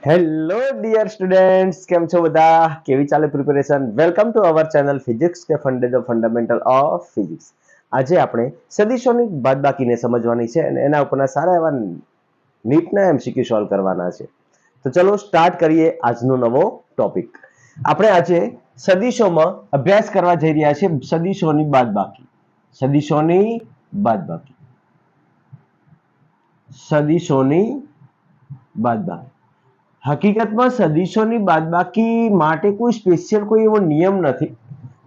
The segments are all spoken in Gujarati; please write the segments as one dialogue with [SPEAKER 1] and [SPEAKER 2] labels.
[SPEAKER 1] હેલો ડિયર સ્ટુડન્ટ્સ, કેમ છો બધા? કેવી ચાલે preparation? Welcome to our channel physics કે ફંડામેન્ટલ ઓફ ફિઝિક્સ. આજે આપણે સદિશોની બાદબાકીને સમજવાની છે અને એના ઉપરના સારા એવા નીટના એમસીક્યુ સોલ્વ કરવાના છે. તો ચલો સ્ટાર્ટ કરીએ આજનો નવો ટોપિક. આપણે આજે સદિશોમાં અભ્યાસ કરવા જઈ રહ્યા છીએ સદિશોની બાદબાકી. સદિશોની બાદબાકી. સદિશોની બાદબાકી. હકીકતમાં સદિશોની બાદબાકી માટે કોઈ સ્પેશિયલ કોઈ એવો નિયમ નથી,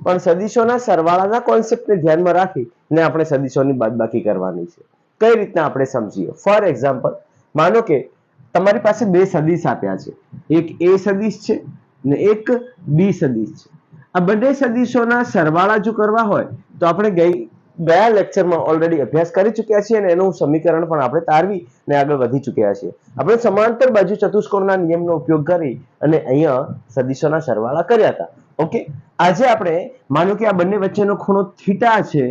[SPEAKER 1] પણ સદિશોના સરવાળાના કોન્સેપ્ટને ધ્યાનમાં રાખીને આપણે સદિશોની બાદબાકી કરવાની છે. કઈ રીતના આપણે સમજીએ? ફોર એક્ઝામ્પલ, માનો કે તમારી પાસે બે સદિશ આપ્યા છે, એક એ સદિશ છે ને એક બી સદિશ છે. આ બંને સદિશોના સરવાળા જો કરવા હોય તો આપણે ગયા લેક્ચરમાં ઓલરેડી અભ્યાસ કરી ચૂક્યા છીએ અને એનું સમીકરણ પણ આપણે તારવી ને આગળ વધી ચૂક્યા છીએ. આપણે સમાંતર બાજુ ચતુષ્કોણના નિયમનો ઉપયોગ કરી અને અહીંયા સદિશોના સરવાળા કર્યા હતા. ઓકે, આજે આપણે માનો કે આ બંને વચ્ચેનો ખૂણો થીટા છે,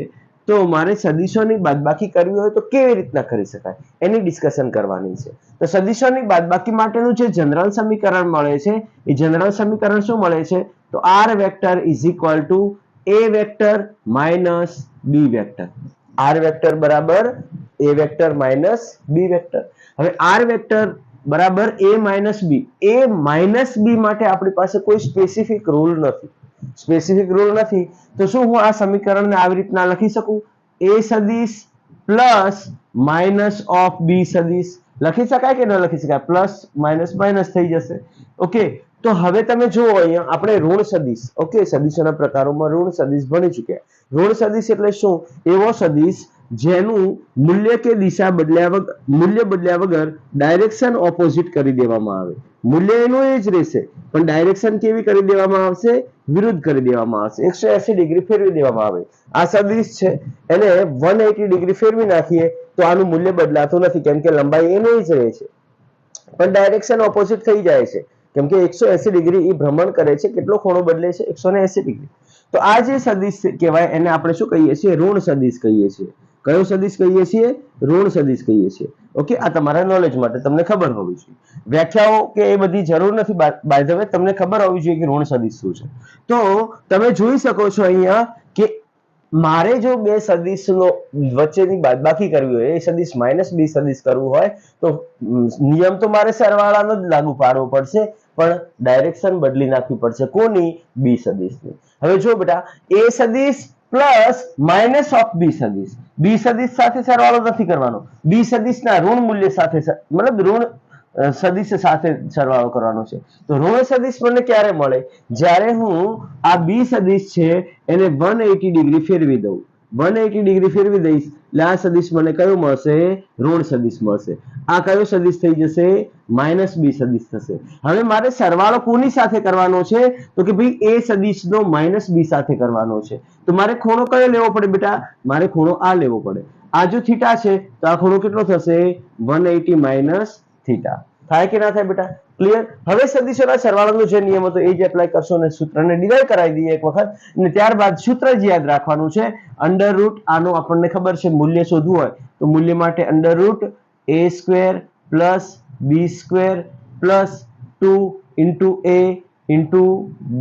[SPEAKER 1] તો મારે સદિશોની બાદબાકી કરવી હોય તો કેવી રીતના કરી શકાય એની ડિસ્કશન કરવાની છે. તો સદિશોની બાદબાકી માટેનું જે જનરલ સમીકરણ મળે છે, એ જનરલ સમીકરણ શું મળે છે? તો R vector is equal to A vector minus B vector. R vector બરાબર A vector minus B vector. હવે આર વેક્ટર બરાબર A minus B. A minus બી માટે આપણી પાસે કોઈ સ્પેસિફિક રૂલ નથી. સ્પેસિફિક રૂલ નથી તો શું હું આ સમીકરણને આવી રીતના લખી શકું? એ સદિશ પ્લસ માઇનસ ઓફ બી સદિશ લખી શકાય કે ન લખી શકાય? પ્લસ માઇનસ માઇનસ થઈ જશે. ઓકે, તો હવે તમે જુઓ અહીંયા આપણે ઋણ સદિશ, ઓકે, સદિશોના પ્રકારોમાં ઋણ સદિશ ભણી ચૂક્યા. ઋણ સદિશ એટલે શું? એવો સદિશ જેનું મૂલ્ય કે દિશા બદલ્યા વગર ડાયરેક્શન ઓપોઝિટ કરી દેવામાં આવે. મૂલ્ય એનું એ જ રહેશે, પણ ડાયરેક્શન કેવી કરી દેવામાં આવશે? વિરુદ્ધ કરી દેવામાં આવશે. 180 ડિગ્રી ફેરવી દેવામાં આવે. આ સદિશ છે, એને 180 ડિગ્રી ફેરવી નાખીએ તો આનું મૂલ્ય બદલાતું નથી, કેમ કે લંબાઈ એની જ રહે છે, પણ ડાયરેક્શન ઓપોઝિટ થઈ જાય છે, કેમ કે 180 ડિગ્રી એ ભ્રમણ કરે છે. કેટલો ખૂણો બદલે છે? 180 ડિગ્રી. તો આ જે સદિશ કહેવાય એને આપણે શું કહીએ છીએ? ઋણ સદિશ કહીએ છીએ. કયો સદિશ કહીએ છીએ? ઋણ સદિશ કહીએ છીએ. ઓકે, આ તમારા નોલેજ માટે તમને ખબર હોવી જોઈએ. વ્યાખ્યાઓ કે એ બધી જરૂર નથી, બાય ધ વે તમને ખબર હોવી જોઈએ કે ઋણ સદિશ શું છે. તો તમે જોઈ શકો છો અહીંયા કે મારે જો બે સદિશનો વચ્ચેની બાદબાકી કરવી હોય, એ સદિશ માઇનસ બી સદિશ કરવું હોય તો નિયમ તો મારે સરવાળાનો જ લાગુ પાડવો પડશે, પણ ડાયરેક્શન બદલી નાખવી પડશે. કોની? બી સદિશની. હવે જો બેટા, એ સદિશ પ્લસ માઇનસ ઓફ બી સદિશ. બી સદિશ સાથે સરવાળો નથી કરવાનો, બી સદિશના ઋણ મૂલ્ય સાથે મતલબ ઋણ સદિશ સાથે સરવાળો કરવાનો છે. તો ઋણ સદિશ મને ક્યારે મળે? જ્યારે હું આ બી સદિશ છે એને 180 ડિગ્રી ફેરવી દઉં. 180 ડિગ્રી ફેરવી દઈશ એટલે આ સદિશ મને કયો મળશે? ઋણ સદિશ મળશે. આ કયો સદિશ થઈ જશે? માઇનસ બી સદિશ થશે. હવે મારે સરવાળો કોની સાથે કરવાનો છે? તો કે ભાઈ એ સદિશનો માઇનસ બી સાથે કરવાનો છે. તો મારે ખૂણો કયો લેવો પડે બેટા? મારે ખૂણો આ લેવો પડે. આ જો થીટા છે તો આ ખૂણો કેટલો થશે? 180 માઇનસ થીટા. થાય કે ના થાય બેટા? ક્લિયર? હવે સદિશોના સરવાળાનો જે નિયમ હતો એ જ એપ્લાય કરશો અને સૂત્રને ડિરાઈવ કરાવી દઈએ એક વખત, અને ત્યારબાદ સૂત્ર જ યાદ રાખવાનું છે. અંડર રૂટ આનું આપણને ખબર છે, મૂલ્ય શોધવું હોય તો મૂલ્ય માટે under root a square plus B square plus 2 into a into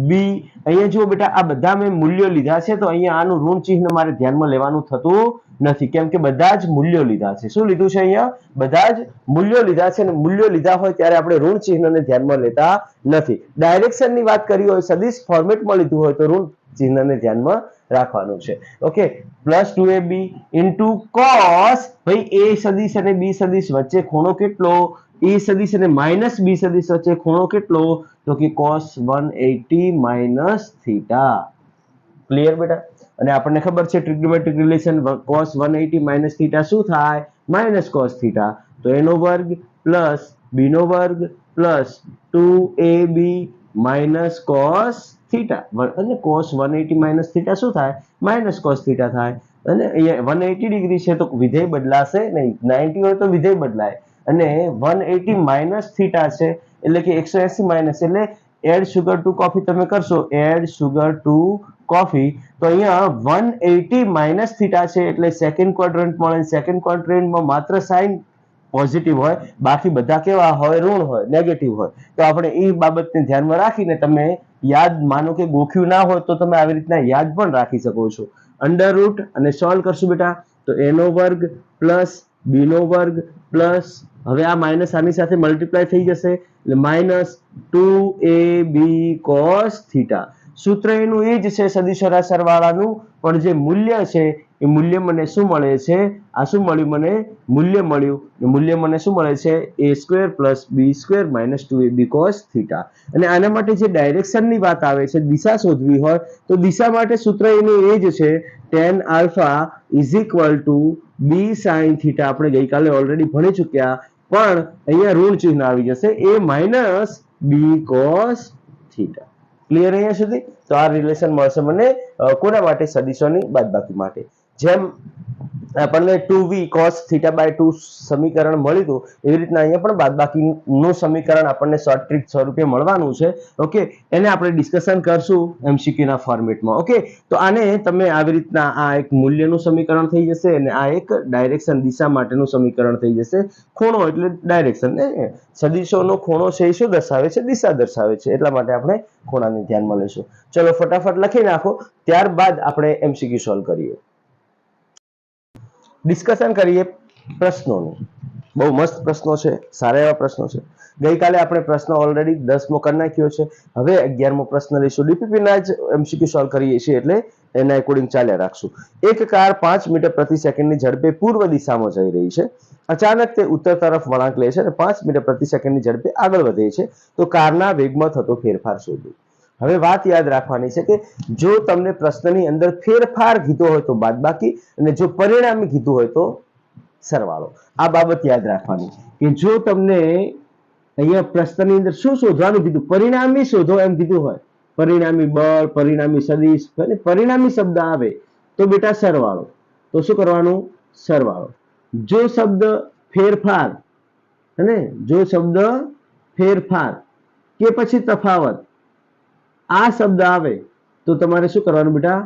[SPEAKER 1] B. અહીંયા જુઓ બેટા, આ બધા મેં મૂલ્યો લીધા છે, તો અહીંયા આનું ઋણ ચિહ્ન મારે ધ્યાનમાં લેવાનું થતું નથી, કેમ કે બધા જ મૂલ્યો લીધા છે. શું લીધું છે? અહીંયા બધા જ મૂલ્યો લીધા છે, અને મૂલ્યો લીધા હોય ત્યારે આપણે ઋણ ચિહ્નને ધ્યાનમાં લેતા નથી. ડાયરેક્શનની વાત કરી હોય, સદિશ ફોર્મેટમાં લીધું હોય તો ઋણ ચિહ્નને ધ્યાનમાં રાખવાનું છે. Okay, plus 2ab into cos, ભાઈ એ સદિશ અને બી સદિશ વચ્ચે ખૂણો કેટલો? એ સદિશ અને માઇનસ બી સદિશ વચ્ચે ખૂણો કેટલો? તો કે cos 180 માઇનસ થીટા. ક્લિયર બેટા? અને આપણને ખબર છે trigonometric relation cos 180 minus theta શું થાય? Minus cos theta. તો એનો વર્ગ પ્લસ બી નો વર્ગ plus 2ab minus cos theta. અને cos 180 માઇનસ થીટા શું થાય? માઇનસ cos થીટા થાય. અને અહીંયા 180 ડિગ્રી છે તો વિધેય બદલાશે નહીં. 90 હોય તો વિધેય બદલાય, અને 180 માઇનસ થીટા છે એટલે કે 180 માઇનસ એટલે એડ સુગર ટુ કોફી તમે કરશો, એડ સુગર ટુ કોફી, તો અહીંયા 180 માઇનસ થીટા છે એટલે સેકન્ડ ક્વાડ્રન્ટ મળે. સેકન્ડ ક્વાડ્રન્ટમાં માત્ર સાઇન પોઝિટિવ હોય, બાકી બધા કેવા હોય, ઋણ હોય, નેગેટિવ હોય. તો આપણે એ બાબતને ધ્યાનમાં રાખીને તમે યાદ, માનો કે ગોખ્યું ના હોય તો તમે આવી રીતના યાદ પણ રાખી શકો છો. અંડર રૂટ અને સોલ્વ કરશું બેટા, તો a નો વર્ગ પ્લસ b નો વર્ગ પ્લસ, હવે આ માઇનસ આની સાથે મલ્ટીપ્લાય થઈ જશે એટલે માઇનસ 2ab cos થીટા. સૂત્ર એનું એ જ છે સદિશોના સરવાળાનું, પણ જે મૂલ્ય છે એ મૂલ્ય મને શું મળે છે, આ શું મળ્યું મને, મૂલ્ય મળ્યું. મૂલ્ય મને શું મળે છે, a² plus b² minus 2ab cos theta. અને આના માટે જે ડાયરેક્શનની વાત આવે છે, દિશા શોધવી હોય તો દિશા માટે સૂત્ર એનું એ જ છે tan alpha is equal two b sin theta. આપણે ગઈકાલે ઓલરેડી ભણી ચૂક્યા, પણ અહીંયા ઋણ ચિહ્ન આવી જશે, a minus b cos theta. Clear અહીંયા સુધી? તો આ રિલેશન મળશે મને કોના માટે, સદિશોની બાદબાકી માટે. જેમ આપણને 2v cos થીટા બાય 2 સમીકરણ મળ્યું હતું, એવી રીતના અહીંયા પણ બાદબાકીનું સમીકરણ આપણને શોર્ટ ટ્રીક સ્વરૂપે મળવાનું છે. ઓકે, એને આપણે ડિસ્કશન કરશું એમસીક્યુ ના ફોર્મેટમાં. ઓકે, તો આને તમે આવી રીતના, આ એક મૂલ્યનું સમીકરણ થઈ જશે અને આ એક ડાયરેક્શન દિશા માટેનું સમીકરણ થઈ જશે. ખૂણો એટલે ડાયરેક્શન ને, સદિશોનો ખૂણો છે એ શું દર્શાવે છે, દિશા દર્શાવે છે, એટલા માટે આપણે ખૂણાને ધ્યાનમાં લઈશું. ચલો ફટાફટ લખી નાખો, ત્યારબાદ આપણે એમસીક્યુ સોલ્વ કરીએ. ડિસ્કશન કરીએ પ્રશ્નોનું. બહુ મસ્ત પ્રશ્નો છે, સારા એવા પ્રશ્નો છે. ગઈકાલે આપણે પ્રશ્ન ઓલરેડી 10મો કરી નાખ્યો છે, હવે 11મો પ્રશ્ન લઈશું. ડીપીપી ના જ એમસીક્યુ સોલ્વ કરીએ છીએ એટલે એના એકોર્ડિંગ ચાલ્યા રાખશું. એક કાર 5 મીટર પ્રતિ સેકન્ડની ઝડપે પૂર્વ દિશામાં જઈ રહી છે. અચાનક તે ઉત્તર તરફ વળાંક લે છે અને 5 મીટર પ્રતિ સેકન્ડની ઝડપે આગળ વધે છે. તો કારના વેગમાં થતો ફેરફાર શોધો. હવે વાત યાદ રાખવાની છે કે જો તમને પ્રશ્નની અંદર ફેરફાર કીધો હોય તો બાદબાકી, અને જો પરિણામી કીધું હોય તો સરવાળો. આ બાબત યાદ રાખવાની કે જો તમને અહીંયા પ્રશ્નની અંદર શું શોધવાનું કીધું, પરિણામી શોધો એમ કીધું હોય, પરિણામી બળ, પરિણામી સદિશ, પરિણામી શબ્દ આવે તો બેટા સરવાળો. તો શું કરવાનું, સરવાળો. જો શબ્દ ફેરફાર, હે, જો શબ્દ ફેરફાર કે પછી તફાવત, આ શબ્દ આવે તો તમારે શું કરવાનું બેટા,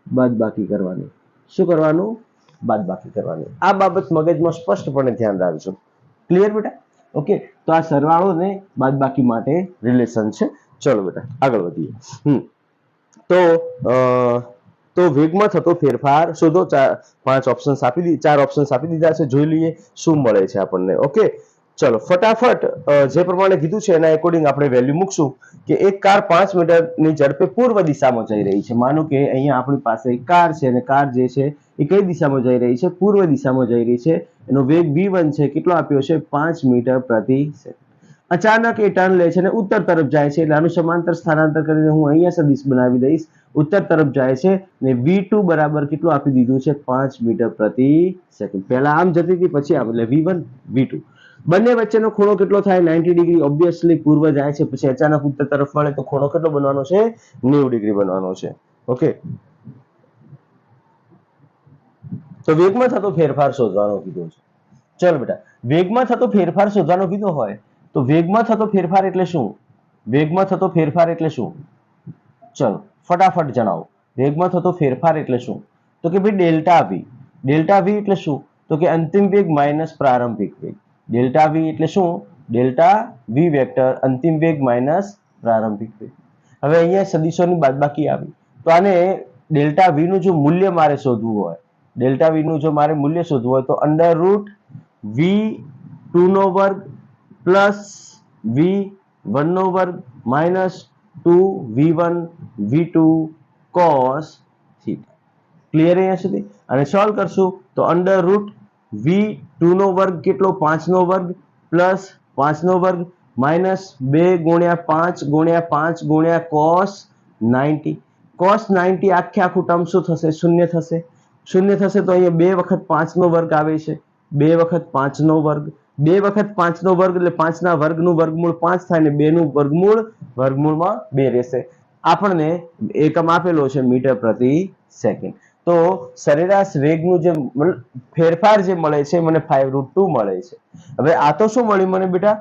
[SPEAKER 1] બાદબાકી કરવાની. શું કરવાનું, બાદબાકી કરવાની. આ બાબત મગજમાં સ્પષ્ટપણે ધ્યાન રાખજો. ક્લિયર બેટા? ઓકે, તો આ સરવાળો ને બાદબાકી માટે રિલેશન છે. ચલો બેટા આગળ વધીએ. તો વેગમાં થતો ફેરફાર શોધો. 4 ઓપ્શન્સ આપી દીધા છે, જોઈ લઈએ શું મળે છે આપણને. ઓકે, ચલો ફટાફટ જે પ્રમાણે કીધું છે એના એકોર્ડિંગ આપણે વેલ્યુ મૂકશું કે એક કાર 5 મીટરની ઝડપે પૂર્વ દિશામાં જઈ રહી છે. માનો કે અહીંયા આપણી પાસે એક કાર છે અને કાર જે છે એ કઈ દિશામાં જઈ રહી છે, પૂર્વ દિશામાં જઈ રહી છે. એનો વેગ v1 છે, કેટલો આપ્યો છે, 5 મીટર પ્રતિ સેકન્ડ. અચાનક એ ટર્ન લે છે અને ઉત્તર તરફ જાય છે, એટલે આનું સમાંતર સ્થાનાંતર કરીને હું અહીંયા સદિશ બનાવી દઈશ. ઉત્તર તરફ જાય છે ને v2 બરાબર કેટલું આપી દીધું છે, 5 મીટર પ્રતિ સેકન્ડ. પહેલા આમ જતી હતી, પછી આમ, એટલે v1 v2. બંને વચ્ચેનો ખૂણો કેટલો થાય, 90 ડિગ્રી. ઓબ્વિયસલી પૂર્વ જાય છે પછી અચાનક ઉત્તર તરફ વળે તો ખૂણો કેટલો બનવાનો છે, 90 ડિગ્રી બનવાનો છે. ઓકે, તો વેગમાં થતો ફેરફાર શોધવાનો કીધો છે. ચલ બેટા, વેગમાં થતો ફેરફાર શોધવાનો કીધો હોય તો વેગમાં થતો ફેરફાર એટલે શું, વેગમાં થતો ફેરફાર એટલે શું, ચલો ફટાફટ જણાવો. વેગમાં થતો ફેરફાર એટલે શું? તો કે ભાઈ ડેલ્ટા વી. ડેલ્ટા વી એટલે શું? તો કે અંતિમ વેગ માઇનસ પ્રારંભિક વેગ. ડેલ્ટા વી એટલે શું? ડેલ્ટા વી વેક્ટર અંતિમ વેગ માઇનસ પ્રારંભિક વેગ. હવે અહીંયા સદિશોની બાદબાકી આવી, તો આને ડેલ્ટા વી નું જો મૂલ્ય મારે શોધવું હોય, ડેલ્ટા વી નું જો મારે મૂલ્ય શોધવું હોય તો અંડર રૂટ v2 નો વર્ગ પ્લસ v1 નો વર્ગ minus 2v1 v2 cos theta. Clear અહીંયા સુધી? અને સોલ્વ કરશું તો અંડર રૂટ v2 નો વર્ગ કેટલો, 5 નો વર્ગ પ્લસ 5 નો વર્ગ માઇનસ 2 ગુણ્યા 5 ગુણ્યા 5 ગુણ્યા cos 90. cos 90 આખે આખું ટર્મ શું થશે, શૂન્ય થશે. શૂન્ય થશે તો અહીંયા 2 વખત 5 નો વર્ગ આવે છે, 2 વખત 5 નો વર્ગ, 2 વખત 5 નો વર્ગ એટલે 5 ના વર્ગનું વર્ગમૂળ 5 થાય ને 2 નું વર્ગમૂળ વર્ગમૂળમાં 2 રહેશે. આપણને એકમ આપેલો છે મીટર પ્રતિ સેકન્ડ. તો સરેરાશ વેગનું જે ફેરફાર જે મળે છે મને 5√2 મળે છે. હવે આ તો શું મળ્યું મને બેટા,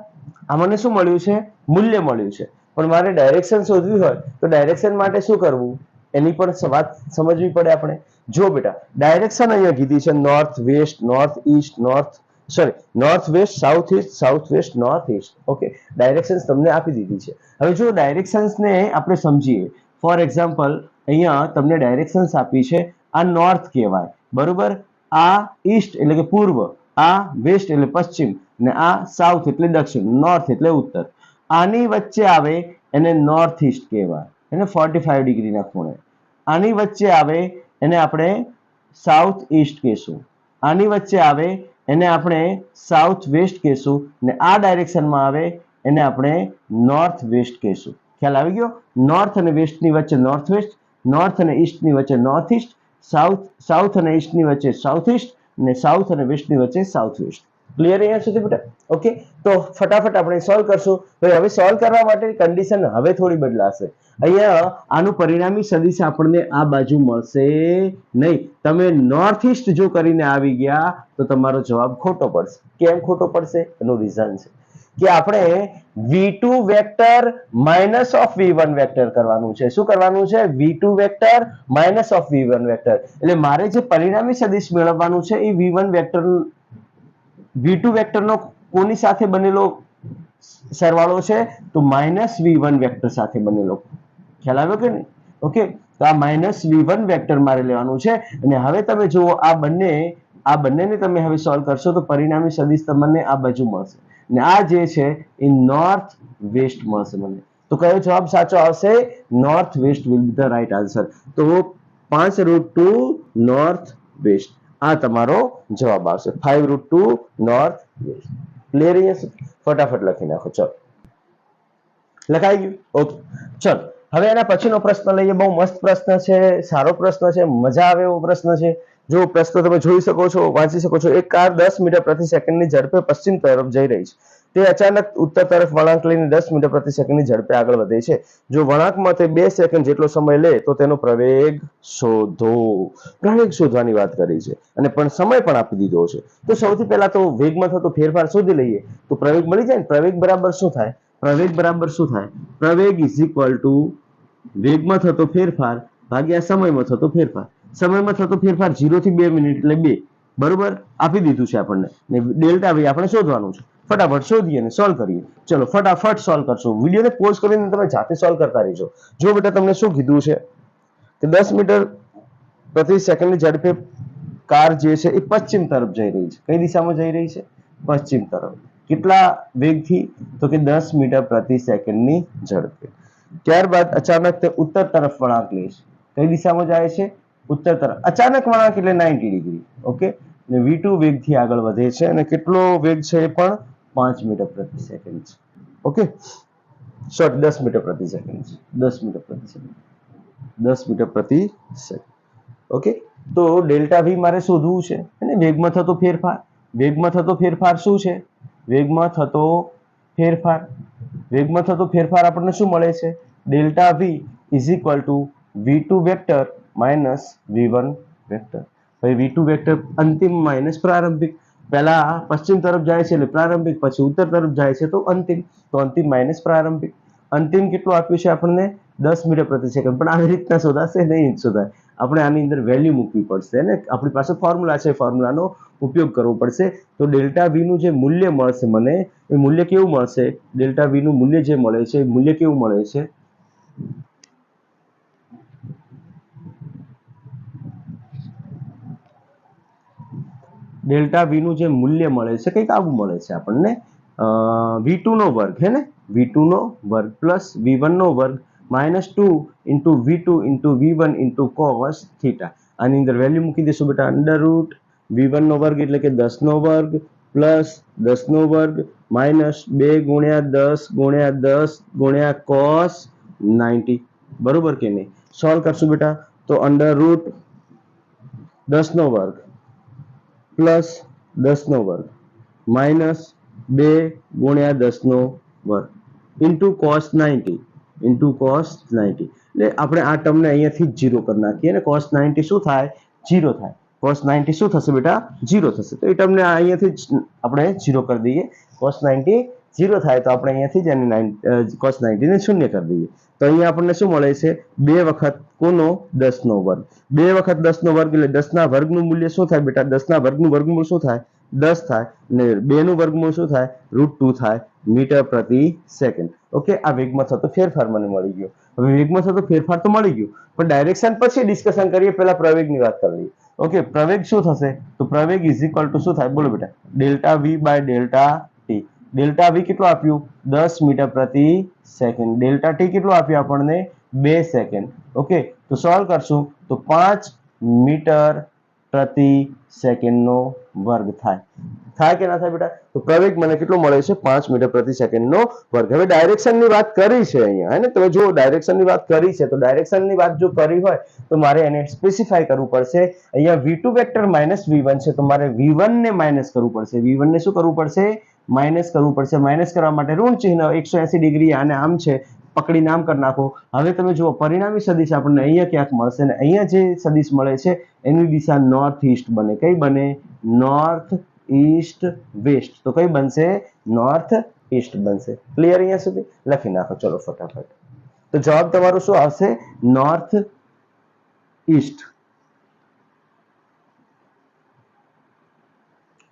[SPEAKER 1] આ મને શું મળ્યું છે, મૂલ્ય મળ્યું છે. પણ મારે ડાયરેક્શન શોધવી હોય તો ડાયરેક્શન માટે શું કરવું, એની પણ વાત સમજવી પડે આપણે. જો બેટા ડાયરેક્શન અહીંયા કીધી છે north waste, north East, north sorry, north waste, south waste, north east. Okay, directions તમને આપી દીધી છે. હવે જો ડાયરેક્શન્સ ને આપણે સમજીએ, ફોર એક્ઝામ્પલ અહીંયા તમને ડાયરેક્શન્સ આપી છે. આ નોર્થ કહેવાય, બરોબર. આ ઈસ્ટ એટલે કે પૂર્વ, આ વેસ્ટ એટલે પશ્ચિમ, ને આ સાઉથ એટલે દક્ષિણ, નોર્થ એટલે ઉત્તર. આની વચ્ચે આવે એને નોર્થ ઈસ્ટ કહેવાય, એને 45 ડિગ્રીના ખૂણે. આની વચ્ચે આવે એને આપણે સાઉથ ઈસ્ટ કહેશું. આની વચ્ચે આવે એને આપણે સાઉથ વેસ્ટ કહેશું, ને આ ડાયરેક્શનમાં આવે એને આપણે નોર્થ વેસ્ટ કહેશું. ખ્યાલ આવી ગયો? નોર્થ અને વેસ્ટની વચ્ચે નોર્થ વેસ્ટ, નોર્થ અને ઈસ્ટની વચ્ચે નોર્થ ઈસ્ટ, સાઉથ અને ઈસ્ટની વચ્ચે સાઉથ ઈસ્ટ, ને સાઉથ અને વેસ્ટની વચ્ચે સાઉથ વેસ્ટ. ક્લિયર અહીંયા સુધી બેટા? ઓકે, તો ફટાફટ આપણે સોલ્વ કરશું. હવે સોલ્વ કરવા માટે કન્ડિશન હવે થોડી બદલાશે. અહીંયા આનું પરિણામી સદિશ આપણને આ બાજુ મળશે નહીં. તમે નોર્થ ઈસ્ટ જો કરીને આવી ગયા તો તમારો જવાબ ખોટો પડશે. કેમ ખોટો પડશે? એનું રીઝન છે કે આપણે v2 vector minus of v1 vector કરવાનું છે. શું કરવાનું છે? v2 vector minus of v1 vector. એટલે મારે જે પરિણામી સદિશ મેળવવાનું છે એ v1 વેક્ટર, v2 વેક્ટરનો કોની સાથે બનેલો સરવાળો છે? તો માઇનસ v1 વેક્ટર સાથે બનેલો. ખ્યાલ આવ્યો કે નહીં? ઓકે, તો આ માઇનસ v1 વેક્ટર મારે લેવાનું છે. અને હવે તમે જુઓ આ બંનેને તમે હવે સોલ્વ કરશો તો પરિણામી સદિશ તમને આ બાજુ મળશે, ને આ જે છે એ નોર્થ વેસ્ટ મળશે મને. તો કયો જવાબ સાચો આવશે? North waste will be the right answer. તો 5√2 નોર્થ વેસ્ટ આ તમારો જવાબ આવશે. 5√2 નોર્થ વેસ્ટ. ક્લિયર? અહીંયા ફટાફટ લખી નાખો. ચલો, લખાઈ ગયું? ઓકે, ચલો હવે એના પછીનો પ્રશ્ન લઈએ. બહુ મસ્ત પ્રશ્ન છે, સારો પ્રશ્ન છે, મજા આવે એવો પ્રશ્ન છે. જો પ્રશ્ન તમે જોઈ શકો છો, વાંચી શકો છો. એક કાર 10 મીટર પ્રતિ સેકન્ડની ઝડપે પશ્ચિમ તરફ જઈ રહી છે. તે અચાનક ઉત્તર તરફ વળાંક લઈને 10 મીટર પ્રતિ સેકન્ડની ઝડપે આગળ વધે છે. જો વળાંકમાં તે 2 સેકન્ડ જેટલો સમય લે તો તેનો પ્રવેગ શોધો. પ્રવેગ શોધવાની વાત કરી છે અને પણ સમય પણ આપી દીધો છે. તો સૌથી પહેલા તો વેગમાં થતો ફેરફાર શોધી લઈએ તો પ્રવેગ મળી જાય ને. પ્રવેગ બરાબર શું થાય? પ્રવેગ બરાબર શું થાય? પ્રવેગ ઇઝ ઇક્વલ ટુ વેગમાં થતો ફેરફાર ભાગ્યા સમયમાં થતો ફેરફાર. સમયમાં થતો ફેરફાર 0 થી 2 મિનિટ એટલે 2, બરોબર. આપી દીધું છે આપણને, ને ડેલ્ટા v આપણે શોધવાનું છે. ફટાફટ શોધીએ અને સોલ્વ કરીએ. ચલો ફટાફટ સોલ્વ કરશો. વિડીયોને પોઝ કરીને તમે જાતે સોલ્વ કરતા રહેજો. જો બેટા તમને શું કીધું છે કે 10 મીટર પ્રતિ સેકન્ડની ઝડપે કાર જે છે એ પશ્ચિમ તરફ જઈ રહી છે. કઈ દિશામાં જઈ રહી છે? પશ્ચિમ તરફ. કેટલા વેગથી? તો કે 10 મીટર પ્રતિ સેકન્ડની ઝડપે. ત્યારબાદ અચાનક તે ઉત્તર તરફ વળાંક લે છે. કઈ દિશામાં જાય છે? ઉત્તર તરફ. અચાનક વળાંક એટલે 90 ડિગ્રી. ઓકે, ને v2 વેગથી આગળ વધે છે અને કેટલો વેગ છે? એ પણ 5 મીટર પ્રતિ સેકન્ડ છે. ઓકે, સોરી 10 મીટર પ્રતિ સેકન્ડ છે. 10 મીટર પ્રતિ સેકન્ડ, 10 મીટર પ્રતિ સેકન્ડ. ઓકે, તો ડેલ્ટા v મારે શોધવું છે અને વેગમાં થતો ફેરફાર. વેગમાં થતો ફેરફાર શું છે? વેગમાં થતો ફેરફાર, વેગમાં થતો ફેરફાર આપણને શું મળે છે? Delta v is equal two v2 vector minus v1 vector. હવે v2 વેક્ટર અંતિમ માઇનસ પ્રારંભિક. પહેલા પશ્ચિમ તરફ જાય છે એટલે પ્રારંભિક, પછી ઉત્તર તરફ જાય છે તો અંતિમ. તો અંતિમ માઇનસ પ્રારંભિક. અંતિમ કેટલું આપ્યું છે આપણને? 10 મીટર પ્રતિ સેકન્ડ. પણ આવી રીતના શોધાશે નહીં શોધાય. આપણે આની અંદર વેલ્યુ મૂકવી પડશે ને આપણી પાસે ફોર્મ્યુલા છે, ફોર્મ્યુલાનો ઉપયોગ કરવો પડશે. તો ડેલ્ટા v નું જે મૂલ્ય મળશે મને, એ મૂલ્ય કેવું મળશે? ડેલ્ટા v નું મૂલ્ય જે મળે છે, મૂલ્ય કેવું મળે છે? ડેલ્ટા v નું જે મૂલ્ય મળે છે કંઈક આવું મળે છે આપણને. v2 નો વર્ગ, હે ને? v2 નો વર્ગ પ્લસ v1 નો વર્ગ minus 2 into v2 into v1 into cos theta. આની અંદર વેલ્યુ મૂકી દઈશું બેટા. અંડર રૂટ v1 નો વર્ગ એટલે કે 10 નો વર્ગ પ્લસ 10 નો વર્ગ માઇનસ 2 ગુણ્યા 10 ગુણ્યા 10 ગુણ્યા cos 90. બરોબર કે નહીં? સોલ્વ કરશું બેટા તો અંડર રૂટ 10 નો વર્ગ પ્લસ 10 નો વર્ગ માઇનસ 2 ગુણ્યા 10 નો વર્ગ ઇન્ટુ cos 90 ઇન્ટુ cos 90. એટલે આપણે આ ટર્મને અહીંયાથી જ 0 કરી નાખીએ ને cos 90 શું થાય? 0 થાય. cos 90 શું થશે બેટા? 0 થશે. તો એ ટર્મને અહીંયાથી જ આપણે 0 કરી દઈએ. cos 90 0 થાય તો આપણે અહીંયાથી જ cos 90 ને શૂન્ય કરી દઈએ. તો અહીંયા આપણને શું મળે છે? 2 વખત કોનો? 10 નો વર્ગ. 2 વખત 10 નો વર્ગ એટલે 10 ના વર્ગનું મૂલ્ય શું થાય બેટા? 10 ના વર્ગનું વર્ગમૂળ શું થાય? 10 થાય ને 2 નું વર્ગમૂળ શું થાય √2 થાય મીટર પ્રતિ સેકન્ડ. ઓકે, આ વેગમાં થતો ફેરફાર મને મળી ગયો. હવે વેગમાં થતો ફેરફાર તો મળી ગયો, પણ ડાયરેક્શન પછી ડિસ્કશન કરીએ, પહેલા પ્રવેગની વાત કરી લઈએ. ઓકે, પ્રવેગ શું થશે? તો પ્રવેગ ઇઝ ઇક્વલ ટુ શું થાય બોલો બેટા? Delta V by delta T. Delta V કેટલું આપ્યું? 10 મીટર પ્રતિ સેકન્ડ. ડેલ્ટા ટી કેટલું આપ્યું આપણને? 2 સેકન્ડ. ઓકે, તો સોલ્વ કરશું તો 5 મીટર પ્રતિ સેકન્ડનો વર્ગ થાય. થાય કે ના થાય બેટા? તો પ્રવેગ મને કેટલો મળે છે? 5 મીટર પ્રતિ સેકન્ડનો વર્ગ. હવે ડાયરેક્શનની વાત કરી છે અહીંયા, હે ને? તો જો ડાયરેક્શનની વાત કરી છે, તો ડાયરેક્શનની વાત જો કરી હોય તો મારે એને સ્પેસિફાય કરવું પડશે. અહીંયા v2 વેક્ટર માઇનસ v1 છે, તો મારે v1 ને માઇનસ કરવું પડશે. v1 ને શું કરવું પડશે? માઇનસ કરવું પડશે. માઇનસ કરવા માટે ઋણ ચિહ્ન 180 ડિગ્રી આને આમ છે, પકડીને આમ કરી નાખો. હવે તમે જુઓ પરિણામી સદિશ આપણને અહીંયા ક્યાંક મળશે, ને અહીંયા જે સદિશ મળે છે એની દિશા નોર્થ ઈસ્ટ બને. કઈ બને? North east west. તો કઈ બનશે? નોર્થ ઈસ્ટ બનશે. ક્લિયર અહીંયા સુધી? લખી નાખો ચલો ફટાફટ. તો જવાબ તમારો શું આવશે? North east.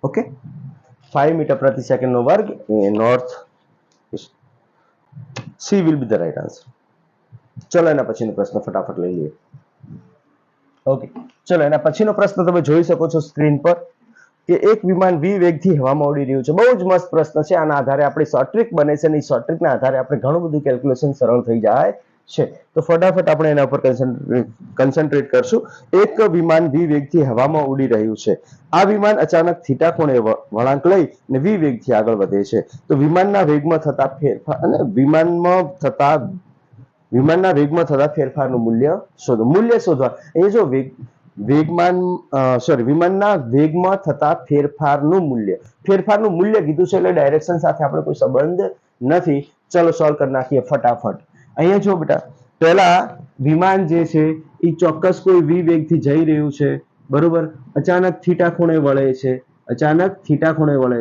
[SPEAKER 1] ઓકે, 5 મીટર પ્રતિ સેકન્ડ નો વર્ગ એ north east. C will be the right answer. ચલો એના પછીનો પ્રશ્ન ફટાફટ લઈ લઈએ. ઓકે, ચલો એના પછીનો પ્રશ્ન તમે જોઈ શકો છો સ્ક્રીન પર કે એક વિમાન v વેગથી હવામાં ઉડી રહ્યું છે. બહુ જ મસ્ત પ્રશ્ન છે. આના આધારે આપણે શોર્ટ ટ્રિક બને છે, અને શોર્ટ ટ્રિકના આધારે આપણે ઘણું બધું કેલ્ક્યુલેશન સરળ થઈ જાય છે. તો ફટાફટ આપણે એના ઉપર કન્સન્ટ્રેટ કરશું. એક વિમાન v વેગથી હવામાં ઉડી રહ્યું છે. આ વિમાન અચાનક થીટા ખૂણે વળાંક લઈ ને v વેગથી આગળ વધે છે. તો વિમાનના વેગમાં થતા ફેરફાર અને વિમાનના વેગમાં થતા ફેરફારનું મૂલ્ય શોધો. મૂલ્ય શોધવા એ જો વિમાનના વેગમાં થતા ફેરફારનું મૂલ્ય કીધું છે, એટલે ડાયરેક્શન સાથે આપણે કોઈ સંબંધ નથી. ચલો સોલ્વ કરી નાખીએ ફટાફટ. અહીંયા જો બેટા, પહેલા વિમાન જે છે એ ચોક્કસ કોઈ v વેગથી જઈ રહ્યું છે, બરોબર. અચાનક થીટા ખૂણે વળે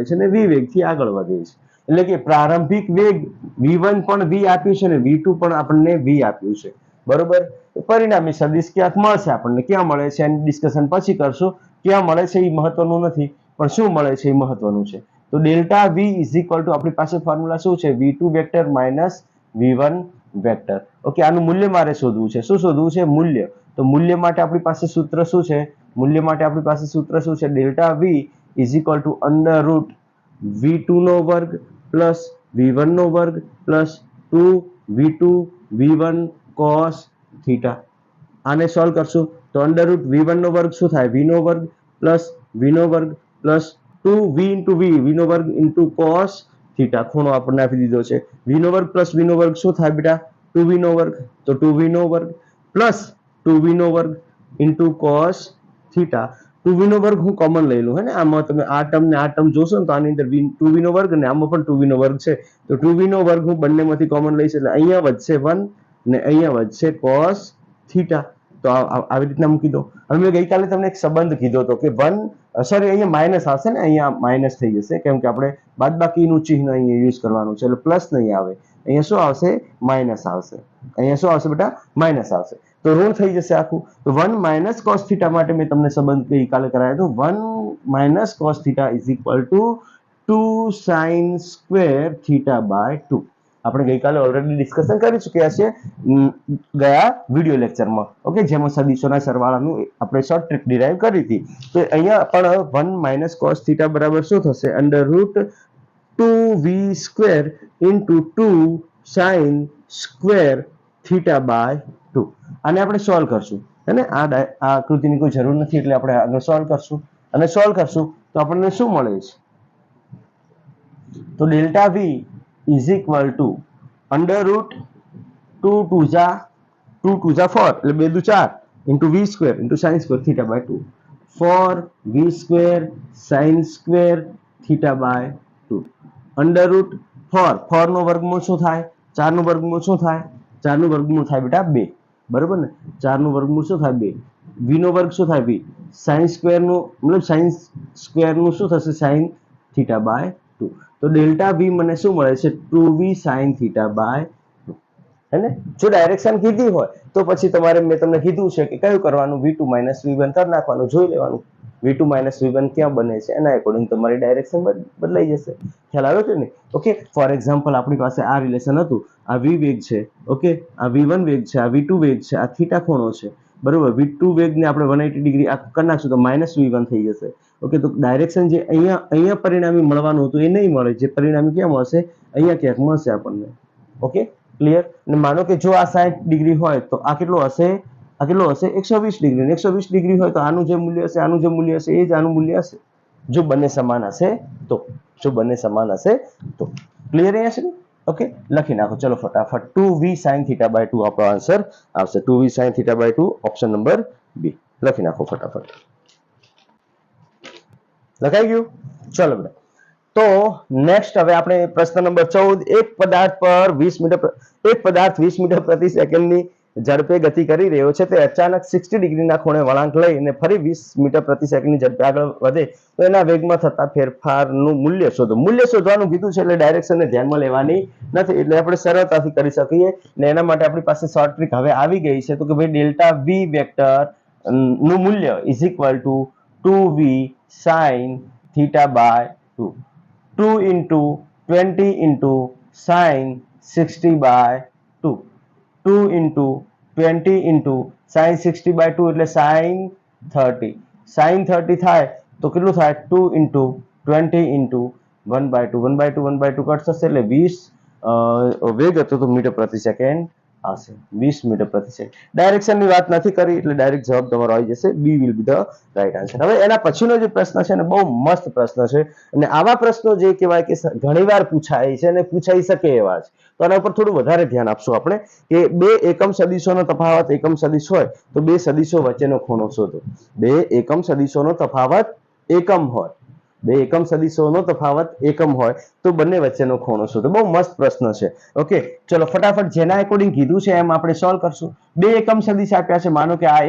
[SPEAKER 1] છે, ને v વેગથી આગળ વધે છે. એટલે કે પ્રારંભિક વેગ v1 પણ v આપ્યું છે, ને v2 પણ આપણને v આપ્યું છે, બરોબર. પરિણામી સદિશ ક્યાંક મળશે આપણને. ક્યાં મળે છે એની ડિસ્કશન પછી કરશું. ક્યાં મળે છે એ મહત્વનું નથી, પણ શું મળે છે એ મહત્વનું છે. તો delta v is equal two આપણી પાસે ફોર્મ્યુલા શું છે? v2 vector minus v1 vector. Okay, આનું મૂલ્ય મારે શોધવું છે. શું શોધવું છે? મૂલ્ય. તો મૂલ્ય માટે આપણી પાસે સૂત્ર શું છે? Delta v is equal to under route v2 નો વર્ગ પ્લસ v1 નો વર્ગ plus 2v2 v1 cos theta. આને સોલ્વ કરશું તો અંડર રૂટ v1 નો વર્ગ શું થાય? v નો વર્ગ પ્લસ v નો વર્ગ પ્લસ 2v ઇન્ટુ v નો વર્ગ ઇન્ટુ cos થીટા. ખૂણો આપણને આપી દીધો છે. v નો વર્ગ પ્લસ v નો વર્ગ શું થાય બેટા? 2v નો વર્ગ. તો 2v નો વર્ગ પ્લસ 2v નો વર્ગ ઇન્ટુ cos થીટા. 2v નો વર્ગ હું કોમન લઈ લઉં, હે ને? આમાં તમે આ ટર્મ ને આ ટર્મ જોશો ને તો આની અંદર 2v નો વર્ગ, ને આમાં પણ 2v નો વર્ગ છે, તો 2v નો વર્ગ હું બંનેમાંથી કોમન લઈશ, એટલે અહીંયા વધશે 1 ને અહીંયા વધશે cos થીટા. તો આવી રીતના મૂકી દો. હવે મેં ગઈકાલે તમને એક સંબંધ કીધો હતો કે અહીંયા માઇનસ આવશે ને, અહીંયા માઇનસ થઈ જશે, કેમ કે આપણે બાદબાકીનું ચિહ્ન અહીંયા યુઝ કરવાનું છે, એટલે પ્લસ નહીં આવે. અહીંયા શું આવશે? માઇનસ આવશે. અહીંયા શું આવશે બેટા? માઇનસ આવશે. તો ઋણ થઈ જશે આખું. તો 1 માઇનસ cos થીટા માટે મેં તમને સંબંધ ગઈકાલે કરાયો હતો. 1 minus cos theta is equal to 2 sin square theta by 2. આપણે ગઈકાલે ઓલરેડી ડિસ્કશન કરી ચૂક્યા છે ગયા વિડિયો લેક્ચરમાં. ઓકે, જેમાં સદિશોના સરવાળાનું આપણે શોર્ટ ટ્રિક ડિરાઈવ કરી હતી. તો અહીંયા પણ 1 માઇનસ cos થીટા બરાબર શું થશે? Under root 2v square into 2 sin square theta by 2. આને આપણે સોલ્વ કરશું, હે ને? આ આકૃતિની કોઈ જરૂર નથી, એટલે આપણે આગળ સોલ્વ કરશું. અને સોલ્વ કરશું તો આપણને શું મળે છે? તો delta v is equal to under root 2 2 જા 4 એટલે 2 દુ 4 into v square into sine square theta by 2. 4v square sine square theta by 2 under root 4 નો વર્ગમૂળ શું થાય? 4 નું વર્ગમૂળ શું થાય? 4 નું વર્ગમૂળ થાય બેટા 2, બરોબર ને? 4 નું વર્ગમૂળ શું થાય? 2. v નો વર્ગ શું થાય? v. સાઇન સ્ક્વેર નું મતલબ સાઇન સ્ક્વેર નું શું થશે? Sine theta by 2. તો ડેલ્ટા v મને શું મળે છે? 2v sin થીટા બાય 2, હે ને? જો ડાયરેક્શન કીધી હોય તો પછી તમારે મેં તમને કીધું છે કે કયું કરવાનું? v2 માઇનસ v1 કરી નાખવાનું, જોઈ લેવાનું. v2 - v1 ક્યાં બને છે એના એકોર્ડિંગ તમારી ડાયરેક્શન બદલાઈ જશે. ખ્યાલ આવ્યો કે નહીં? ઓકે, ફોર એક્ઝામ્પલ આપણી પાસે આ રિલેશન હતું, આ v વેગ છે, ઓકે, આ v1 વેગ છે, આ v2 વેગ છે, આ થીટા ખૂણો છે, બરોબર. v2 વેગને આપણે 180 ડિગ્રી આ કરી નાખશું તો -v1 થઈ જશે. ઓકે, તો ડાયરેક્શન જે અહીંયા પરિણામી મળવાનું હતું એ નહીં મળે, જે પરિણામી ક્યાં મળશે? અહીંયા ક્યાંક મળશે આપણને. Okay, clear. અને માનો કે જો આ 60 ડિગ્રી હોય તો આ કેટલો હશે? આ કેટલો હશે? 120 ડિગ્રી. 120 ડિગ્રી હોય તો આનું જે મૂલ્ય હશે, આનું જે મૂલ્ય હશે એ જ આનું મૂલ્ય હશે, જો બંને સમાન હશે તો. જો બંને સમાન હશે તો. ક્લિયર અહીંયા છે? ઓકે, લખી નાખો ચલો ફટાફટ. 2v sin θ/2 આપણો આન્સર આવશે. 2v sin θ/2 ઓપ્શન નંબર બી. લખી નાખો ફટાફટ. લખાઈ ગયું? ચલો બેટા. તો નેક્સ્ટ હવે આપણે પ્રશ્ન નંબર 14. એક પદાર્થ 20 મીટર પ્રતિ સેકન્ડની ઝડપે ગતિ કરી રહ્યો છે. તે અચાનક 60 ડિગ્રીના ખૂણે વળાંક લઈને ફરી 20 મીટર પ્રતિ સેકન્ડની ઝડપે આગળ વધે તો એના વેગમાં થતા ફેરફારનું મૂલ્ય શોધો. મૂલ્ય શોધવાનું કીધું છે એટલે ડાયરેક્શનને ધ્યાનમાં લેવાની નથી, એટલે આપણે સરળતાથી કરી શકીએ. ને એના માટે આપણી પાસે શોર્ટ ટ્રીક હવે આવી ગઈ છે, તો કે ભાઈ ડેલ્ટા v વેક્ટર નું મૂલ્ય is equal two 2v sin θ/2. 2 into 20 into sin 60/2. 2 into 20 into sin 60/2 એટલે sin 30. sin 30 થાય તો કેટલું થાય? 2 into 20 into 1/2. 1/2 1/2 કટ થશે એટલે 20 વેગ હતો તો મીટર પ્રતિ સેકન્ડ આવશે. 20 મીટર પ્રતિ સેકન્ડ. ડાયરેક્શનની વાત નથી કરી એટલે ડાયરેક્ટ જવાબ તમારો આવી જશે. બી will be the right answer. હવે એના પછીનો જે પ્રશ્ન છે ને બહુ મસ્ત પ્રશ્ન છે, અને આવા પ્રશ્નો જે કહેવાય કે ઘણીવાર પૂછાય છે અને પૂછાઈ શકે એવા છે, તો આના ઉપર થોડું વધારે ધ્યાન આપશું આપણે કે બે એકમ સદિશોનો તફાવત એકમ સદિશ હોય તો બે સદિશો વચ્ચેનો ખૂણો શોધો. બે એકમ સદિશોનો તફાવત એકમ હોય, બે એકમ સદિશોનો તફાવત એકમ હોય તો બંને વચ્ચેનો ખૂણો શોધો. બહુ મસ્ત પ્રશ્ન છે. ઓકે, ચલો ફટાફટ જેના એકોર્ડિંગ કીધું છે એમ આપણે સોલ્વ કરશું. બે એકમ સદિશ આપ્યા છે, માનો કે આ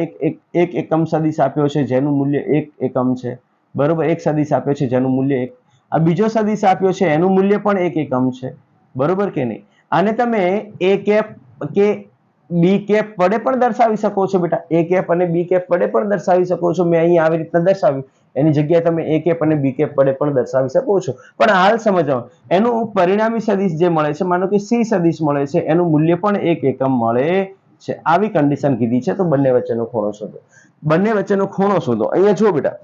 [SPEAKER 1] એક એકમ સદિશ આપ્યો છે જેનું મૂલ્ય 1 એકમ છે, બરોબર. એક સદિશ આપ્યો છે જેનું મૂલ્ય 1. આ બીજો સદિશ આપ્યો છે એનું મૂલ્ય પણ 1 એકમ છે, બરોબર કે નહીં? આને તમે a કેપ કે b કેપ વડે પણ દર્શાવી શકો છો બેટા. a કેપ અને b કેપ વડે પણ દર્શાવી શકો છો. મેં અહીં આવી રીતના દર્શાવ્યું, એની જગ્યાએ તમે a કેપ અને b કેપ વડે પણ દર્શાવી શકો છો. પણ હાલ સમજો, એનું પરિણામી સદિશ જે મળે છે, માનો કે c સદિશ મળે છે, એનું મૂલ્ય પણ 1 એકમ મળે છે. આવી કન્ડિશન કીધી છે, તો બંને વચ્ચેનો ખૂણો શોધો. બંને વચ્ચેનો ખૂણો શોધો. અહીંયા જુઓ બેટા,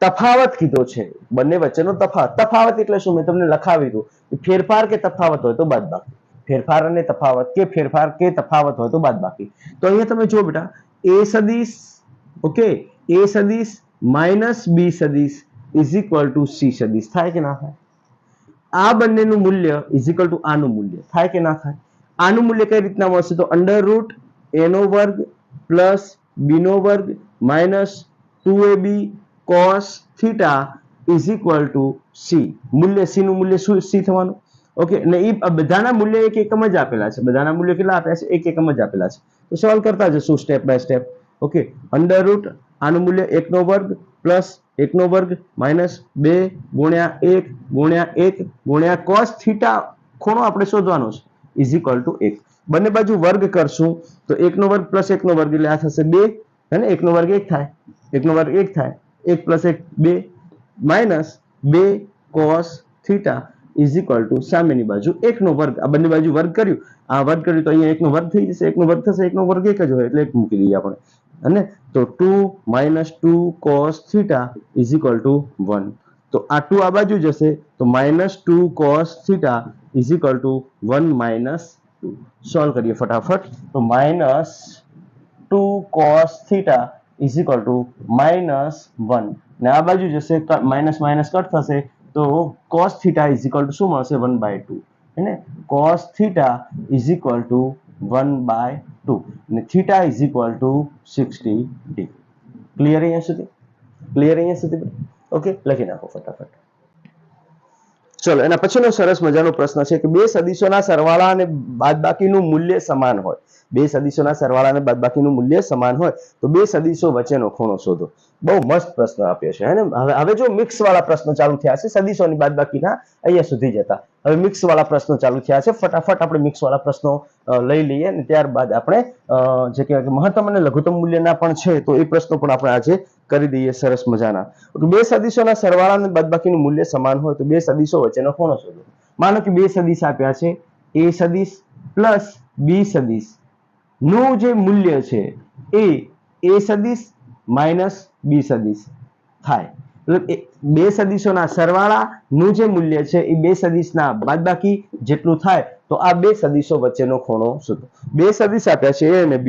[SPEAKER 1] તફાવત કીધો છે, બંને વચ્ચેનો તફાવત. તફાવત એટલે શું? મેં તમને લખાવી દઉં. ફેરફાર કે તફાવત હોય તો બાદબાકી. ફેરફાર અને તફાવત કે ફેરફાર કે તફાવત હોય તો બાદબાકી. તો અહીંયા તમે જુઓ બેટા, a સદિશ, ઓકે, a સદિશ માઇનસ b સદિશ ઇઝ ઇક્વલ ટુ c સદિશ. થાય કે ના થાય? આ બંનેનું મૂલ્ય ઇઝ ઇક્વલ ટુ આનું મૂલ્ય. થાય કે ના થાય? આનું મૂલ્ય કઈ રીતના મળશે? તો અંડર રૂટ a નો વર્ગ પ્લસ b નો વર્ગ minus 2ab cos theta is equal to c. મૂલ્ય c નું મૂલ્ય શું c થવાનું? ઓકે, અને એ બધાના મૂલ્ય 1 એકમ જ આપેલા છે. બધાના મૂલ્ય કેટલા આપ્યા છે? 1 એકમ જ આપેલા છે. તો સોલ્વ કરતા જશું step by step. Okay, under root આનું મૂલ્ય 1 નો વર્ગ પ્લસ 1 નો વર્ગ માઇનસ 2 ગુણ્યા 1 ગુણ્યા 1 ગુણ્યા cos થીટા ખૂણો આપણે શોધવાનો છે ઇઝ ઇક્વલ ટુ 1. બંને બાજુ વર્ગ કરશું તો 1 નો વર્ગ પ્લસ 1 નો વર્ગ એટલે આ થશે 2, હે ને? 1 નો વર્ગ 1 થાય, 1 નો વર્ગ 1 થાય, 1 plus 1 2 minus 2 cos theta is equal two સામેની બાજુ 1 નો વર્ગ. આ બંને બાજુ વર્ગ કર્યું, આ વર્ગ કર્યું તો અહીંયા 1 નો વર્ગ થઈ જશે. 1 નો વર્ગ થશે, 1 નો વર્ગ 1 જ હોય એટલે 1 મૂકી દઈએ આપણે, અને તો 2 minus 2 cos theta is equal two 1. તો આ 2 આ બાજુ જશે તો minus 2 cos theta is equal two 1 minus 2. Solve કરીએ ફટાફટ. તો minus 2 cos theta is equal two minus 1, ને આ બાજુ જશે માઇનસ માઇનસ કટ થશે તો cos theta is equal two શું મળશે? 1/2, હે ને? cos theta is equal two 1/2 અને theta is equal two 60 degree. Clear અહીંયા સુધી? ક્લિયર અહીંયા સુધી? ઓકે, લખી નાખો ફટાફટ. ચલો, એના પછીનો સરસ મજાનો પ્રશ્ન છે કે બે સદિશોના સરવાળા અને બાદબાકીનું મૂલ્ય સમાન હોય. બે સદિશોના સરવાળા અને બાદબાકીનું મૂલ્ય સમાન હોય તો બે સદિશો વચ્ચેનો ખૂણો શોધો. બહુ મસ્ત પ્રશ્ન આપ્યો છે, હે ને? હવે જો મિક્સ વાળા પ્રશ્નો ચાલુ થયા છે, સદિશોની બાદબાકીના અહીંયા સુધી જતા. હવે મિક્સ વાળા પ્રશ્નો ચાલુ થયા છે. ફટાફટ આપણે મિક્સ વાળા પ્રશ્નો લઈ લઈએ અને ત્યારબાદ આપણે જે કહેવાય કે મહત્તમ અને લઘુત્તમ મૂલ્યના પણ છે તો એ પ્રશ્નો પણ આપણે આજે કરી દઈએ સરસ મજાના. બે સદિશોના સરવાળા અને બાદબાકીનું મૂલ્ય સમાન હોય તો બે સદિશો વચ્ચેનો ખૂણો શોધો. માનો કે બે સદિશ આપ્યા છે, a સદિશ પ્લસ b સદિશ નું જે મૂલ્ય છે એ a સદિશ માઇનસ b સદિશ થાય. બે સદિશોના સરવાળાનું જે મૂલ્ય છે એ બે સદિશના બાદબાકી જેટલું થાય તો આ બે સદિશો વચ્ચેનો ખૂણો શોધો. બે સદિશ આપ્યા છે a અને b,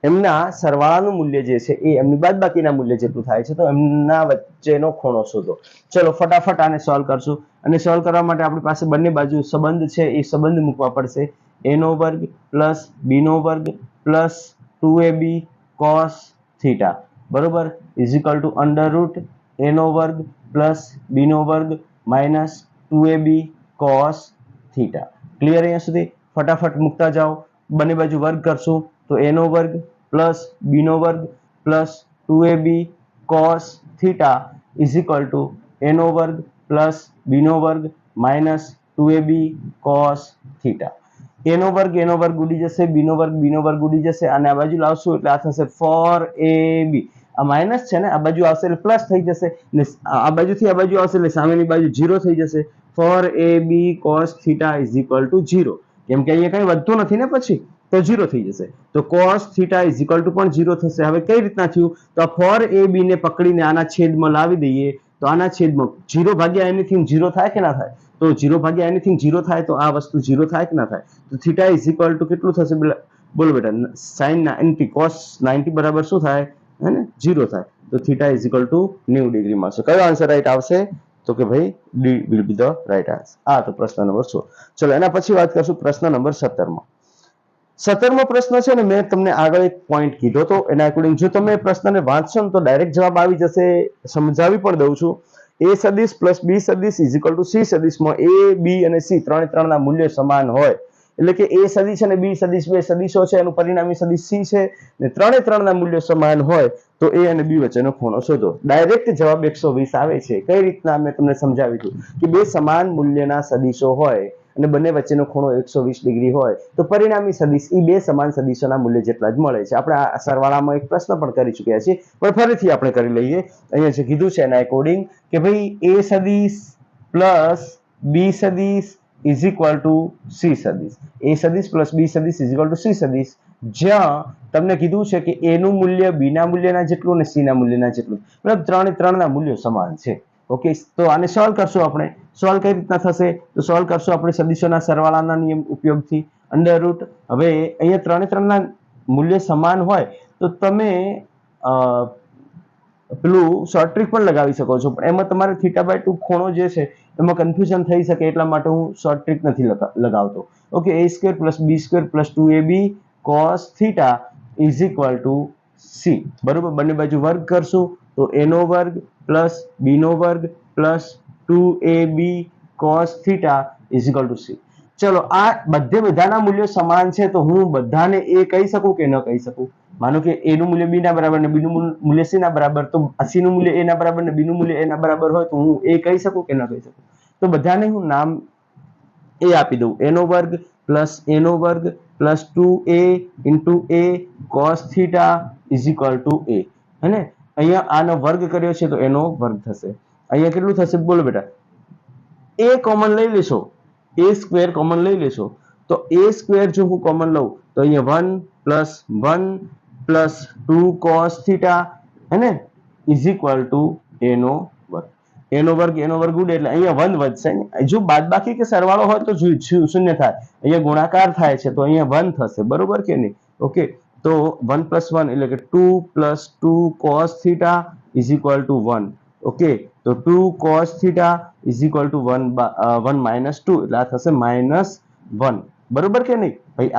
[SPEAKER 1] એમના સરવાળાનું મૂલ્ય જે છે એ એમની બાદબાકીના મૂલ્ય જેટલું થાય છે તો એમના વચ્ચેનો ખૂણો શોધો. ચલો ફટાફટ આને સોલ્વ કરશું. અને સોલ્વ કરવા માટે આપણી પાસે બંને બાજુ સંબંધ છે એ સંબંધ મૂકવા પડશે. a નો વર્ગ પ્લસ b નો વર્ગ પ્લસ 2ab cos થીટા બરોબર is equal to under root a નો વર્ગ પ્લસ b નો વર્ગ minus 2ab cos theta. Clear અહીંયા સુધી? ફટાફટ મૂકતા જાઓ. બંને બાજુ વર્ગ કરશું તો a નો વર્ગ પ્લસ b નો વર્ગ plus 2ab cos theta is equal two a નો વર્ગ પ્લસ b નો વર્ગ minus 2ab cos theta. a નો વર્ગ ઉડી જશે, b નો વર્ગ ઉડી જશે અને આ બાજુ લાવશું એટલે આ થશે 4ab. આ માઇનસ છે ને, આ બાજુ આવશે એટલે પ્લસ થઈ જશે ને આ બાજુથી આ બાજુ આવશે એટલે સામેની બાજુ 0 થઈ જશે. 4ab cos theta is equal two 0. કેમ કે અહીંયા કંઈ વધતું નથી ને પછી તો 0 થઈ જશે. તો cos theta is equal two પણ 0 થશે. હવે કઈ રીતના થયું? તો આ 4ab ને પકડીને આના છેદમાં લાવી દઈએ તો આના છેદમાં 0 ભાગ્યા એનીથિંગ 0 થાય કે ના થાય? તો 0 ભાગ્યા એનીથિંગ 0 થાય તો આ વસ્તુ 0 થાય કે ના થાય? તો થીટા ઇઝ ઇક્વલ ટુ કેટલું થશે? બોલો બેટા, sin 90 cos 90 બરાબર શું થાય? હે ને 0 થાય. તો theta is equal two 90 degree મળશે. કયો આન્સર રાઈટ આવશે? તો કે ભાઈ D will be the right answer. આ તો પ્રશ્ન નંબર 16. ચલો એના પછી વાત કરશું પ્રશ્ન નંબર 17 માં. 17મો પ્રશ્ન છે ને, મેં તમને આગળ એક પોઈન્ટ કીધો તો એના અકોર્ડિંગ જો તમે પ્રશ્નને વાંચશો ને તો ડાયરેક્ટ જવાબ આવી જશે. સમજાવી પણ દઉં છું. a સદિશ પ્લસ b સદિશ is equal to c સદિશમાં a b અને c ત્રણના મૂલ્યો સમાન હોય એટલે કે a સદિશ અને b સદિશ બે સદિશો છે, એનું પરિણામી સદિશ c છે ને ત્રણના મૂલ્યો સમાન હોય તો a અને b વચ્ચેનો ખૂણો શોધો. ડાયરેક્ટ જવાબ 120 આવે છે. કઈ રીતના મેં તમને સમજાવી હતું કે બે સમાન મૂલ્યના સદિશો હોય અને બંને વચ્ચેનો ખૂણો 120 ડિગ્રી હોય તો પરિણામી સદિશ એ બે સમાન સદિશોના મૂલ્ય જેટલા જ મળે છે. આપણે આ સરવાળામાં એક પ્રશ્ન પણ કરી ચૂક્યા છીએ પણ ફરીથી આપણે કરી લઈએ. અહીંયા જે કીધું છે એના એકોર્ડિંગ કે ભાઈ a સદિશ પ્લસ b સદિશ ઇઝ ઇક્વલ ટુ c સદિશ. a સદિશ પ્લસ b સદિશ ઇઝ ઇક્વલ ટુ c સદિશ, જ્યાં તમને કીધું છે કે a નું મૂલ્ય b ના મૂલ્યના જેટલું અને c ના મૂલ્યના જેટલું, મતલબ ત્રણના મૂલ્યો સમાન છે. ઓકે, તો આને સોલ્વ કરશું આપણે. સોલ્વ કઈ રીતના થશે? તો સોલ્વ કરશું આપણે સદિશોના સરવાળાના નિયમ ઉપયોગથી. અંડર રૂટ, હવે અહીંયા ત્રણના મૂલ્ય સમાન હોય તો તમે પેલું શોર્ટ ટ્રીક પણ લગાવી શકો છો, પણ એમાં તમારે θ/2 ખૂણો જે છે એમાં કન્ફ્યુઝન થઈ શકે એટલા માટે હું શોર્ટ ટ્રીક નથી લગાવતો. Okay, a² + b² + 2ab cos theta is equal to c. બરોબર, બંને બાજુ વર્ગ કરશું તો a નો વર્ગ પ્લસ b નો વર્ગ plus 2ab cos theta is equal to c. ચલો, આ બધાના મૂલ્યો સમાન છે તો હું બધાને a કહી શકું કે ન કહી શકું? માનો કે a નું મૂલ્ય b ના બરાબર ને b નું મૂલ્ય c ના બરાબર, તો c નું મૂલ્ય a ના બરાબર ને b નું મૂલ્ય a ના બરાબર હોય તો હું a કહી શકું કે ન કહી શકું? તો બધાને હું નામ a આપી દઉં. a નો વર્ગ પ્લસ a નો વર્ગ plus 2a into a cos theta is equal two a. હે ને, અહીંયા આનો વર્ગ કર્યો છે તો એનો વર્ગ થશે. અહીંયા કેટલું થશે બોલો બેટા? a કોમન લઈ લેશો, a² કોમન લઈ લેશો તો a² જો હું કોમન લઉં તો અહીંયા 1 + 1 + 2 cos થીટા હે ને ઇઝ ઇક્વલ ટુ a નો વર્ગ. a નો વર્ગ ઉડે એટલે અહીંયા 1 વધશે. જો બાદબાકી કે સરવાળો હોય તો શૂન્ય થાય, અહીંયા ગુણાકાર થાય છે તો અહીંયા 1 થશે. બરોબર કે નહીં? ઓકે, તો 1 + 1 એટલે કે 2 + 2 cos theta is equal two 1. Okay, તો 2 cos theta is equal two 1 - 2 એટલે આ થશે -1. બરોબર કે નહીં ભાઈ?